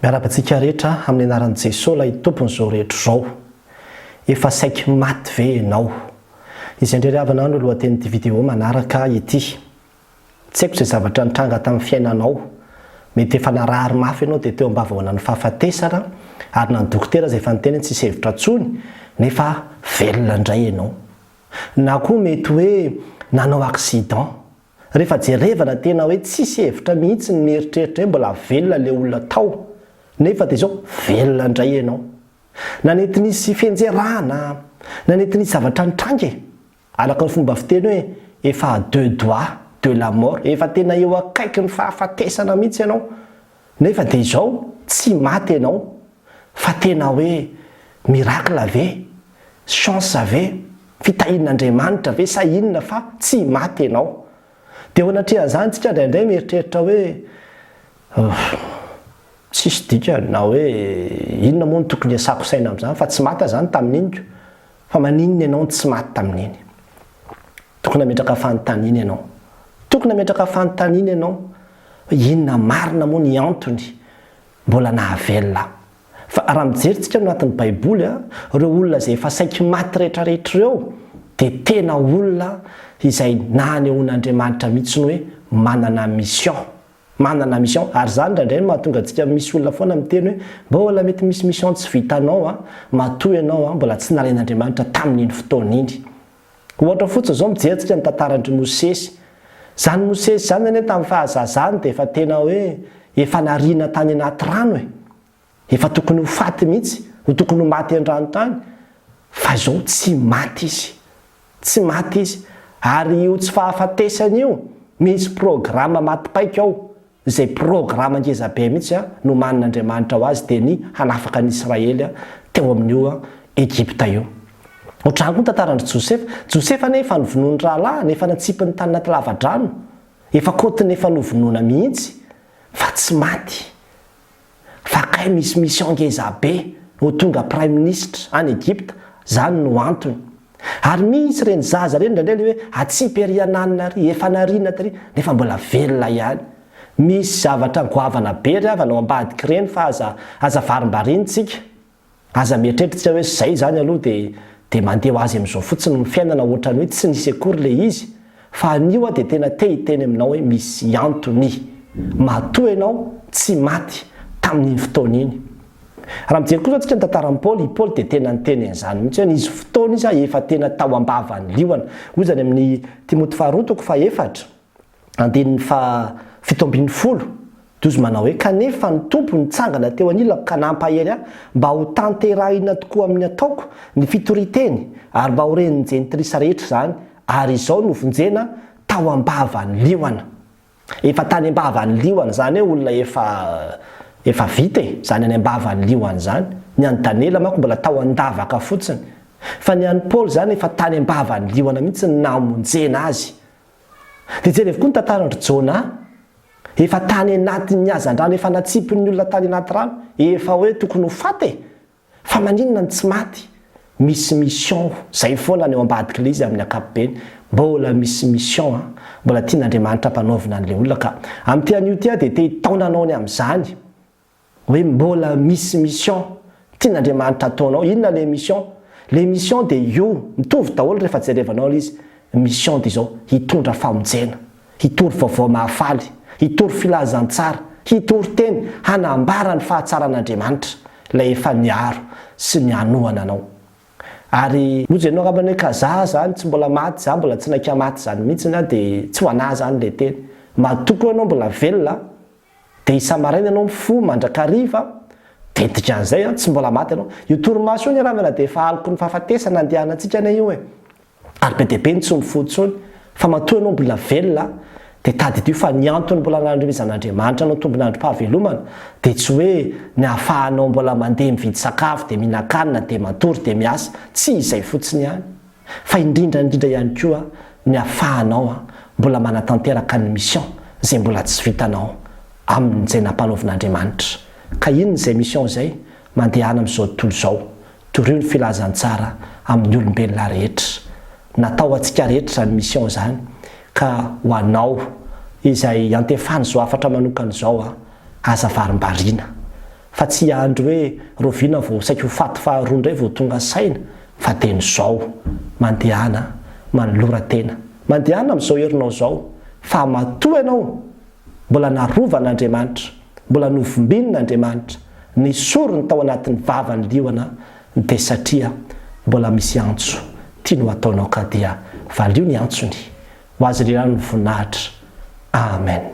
Miarabantsika rehetra amin'ny anaran'i Jesosy ilay tompon'izao rehetra izao. Efa saiky maty ve ianao? Izay indray havana no lohatenin'ity vidéo manaraka ity. Tsy haiko izay zavatra nitranga tamin'ny fiainanao. Mety efa narary mafy ianao dia teo ambavahoanan'ny fahafatesana ary na ny dokotera izay efa niteny tsy hisy hevitra intsony nefa velona indray ianao. Na koa mety hoe nanao accident. Rehefa jerevana tena hoe tsisy hevitra mihitsy ny mieritreritra hoe mbola velona ilay olona tao. Nefa dia izao velona indray ianao. Na nety nisy fianjerahana, na nety nisy zavatra nitrangy. Alaka ny fomba fiteny hoe efa à deux doigts de la mort, efa tena eo akaiky ny fahafatesana mihitsy ianao. Nefa dia izao tsy maty ianao, fa tena hoe miracle ve? Chance ve? Fitahin'Andriamanitra ve? Sa inona fa tsy maty ianao? Dia ho anatrehan'izany tsika indraindray mieritreritra hoe tsisy dika na hoe inona moa no tokony hiasako saina amin'izany fa tsy maty zany tamin'iny fa maninona ianao tsy maty tamin'iny. Tokony hametraka fanontaniana ianao. Tokony hametraka fanontaniana ianao. Inona marina moa ny antony mbola nahavelona. Fa raha mijery tsika no anatin'ny Baiboly ireo olona izay efa saiky maty rehetrarehetra ireo dia tena olona izay nanehoan'Andriamanitra mihitsy hoe manana mission. Manana mission ary zany indraindray no mahatonga antsika misy olona foana miteny hoe mbola mety misy mission tsy vitanao matoy ianao mbola tsy nalain'Andriamanitra tamin'iny fotoana iny. Ohatra fotsiny izao mijery tsika ny tantaran'i Mosesy. Zany Mosesy zany anie tamin'ny fahazazany dia efa tena hoe efa nariana tany anaty rano efa tokony ho faty mihitsy, ho tokony ho maty an-drano tany fa izao tsy maty izy. Tsy maty izy ary io tsy fahafatesana io misy programa maty-paika ao. Izay programa ngezabe mihitsy no manin'Andriamanitra ho azy dia ny hanafaka ny Israely teo amin'io Egypta io. Ohatrany koa tantaran'i Josefa. Josefa nefa novonoany rahalahy nefa natsipy ny tany anaty lava-drano. Efa kotiny efa novonoana mihitsy fa tsy maty. Fa kay misy mission ngezabe ho tonga prime ministre any Egypta, zany no antony. Ary misy reny zaza reny indraindray hoe atsipy ery ananina ry, efa nariana tary nefa mbola velona ihany. Misy zavatra goavana be ry avana ao ambadiky reny fa aza varimbarintsika. Aza mieritreritra hoe zay zany aloha dia mandeha ho azy amin'izao fotsiny ny fiainana ohatrany hoe tsy nisy akory ilay izy. Fa anio dia tena hiteny aminao hoe misy antony. Matoa ianao tsy maty tamin'iny fotoana iny. Raha mijery kosa tsika ny tantaran'i Paoly dia tena niteny an'izany mihitsy hoe izy fotoana izy efa tena tao ambavany liona. Hoy zany amin'ny Timoty faharoa toko faha-efatra andininy fito ambin'ny folo. Dozy manao hoe kanefa ny tompo nitsangana teo anilako ka nampahery mba ho tanterahina tokoa amin'ny ataoko ny fitoriteny ary mba ho ren'ny jentrisa rehetra zany ary izao no vonjena tao ambavany liona. Efa tany ambavany liona zany hoe olona efa vita zany any ambavany liona zany. Ny an'ny Daniela manko mbola tao andavaka fotsiny. Fa ny an'ny Paoly zany efa tany ambavany liona mihitsy namonjena azy. Dia jerevy koa ny tantaran'i Jona. Efa tany anatin'ny hazan-drano efa natsipy ny olona tany anaty rano efa hoe tokony ho faty fa maninona ny tsy maty. Misy mission zay foana ny eo ambadiky ilay izy amin'ny ankapobeny. Mbola misy mission mbola tian'Andriamanitra hampanaovina an'ilay olona ka amin'ity an'io dia te hitaonanao ny amin'izany hoe mbola misy mission tian'Andriamanitra ataonao. Inona le mission? Le mission dia io mitovy daholo rehefa jerevanao izy. Mission dia izao hitondra famonjena, hitory vaovao mahafaly, hitory filazantsara, hitory teny hanambara ny fahatsaran'Andriamanitra ilay efa niaro sy nianoana anao. Ary ozy ianao angambany hoe kazaha zany tsy mbola maty zany, mbola tsy naika maty zany mihitsy dia tsy ho anahy zany ilay teny. Matoko ianao mbola velona dia isa-maraina ianao mifo mandrakariva dia dikan'izay tsy mbola maty ianao. Io torimaso io ny ravana dia efa aliko ny fahafatesana andehanantsika ane io ary be dia be ny tsy mifotsony fa matoa ianao mbola velona dia tady ity fa ny antony mbola nanomezan'Andriamanitra anao tombon'androm-pahavelomana dia tsy hoe ny ahafahanao mbola mandeha mividy sakafo dia mihinan-kanina dia matory dia miasa. Tsy izay fotsiny ihany fa indrindra ihany koa ny ahafahanao mbola manatanteraka ny mission izay mbola tsy vitanao amin'izay nampanaovin'Andriamanitra. Ka inona izay mission izay? Mandehana amin'izao tontolo izao, torio ny filazantsara amin'ny olombelona rehetra. Natao antsika rehetra zany mission zany ka ho anao izay antefany izao afatra manokana izao aza varim-bariana fa tsy andro hoe roviana vao saika ho faty faharoa indray vao tonga saina fa teny zao mandehana manolora-tena mandehana amin'izao herinao zao fa matoa ianao mbola narovan'Andriamanitra mbola novombin'Andriamanitra ny sorony tao anatin'ny vavany lioana dia satria mbola misy antso tia no ataonao ka dia valio ny antsony ho azy lehilahy ny voninahitra amen.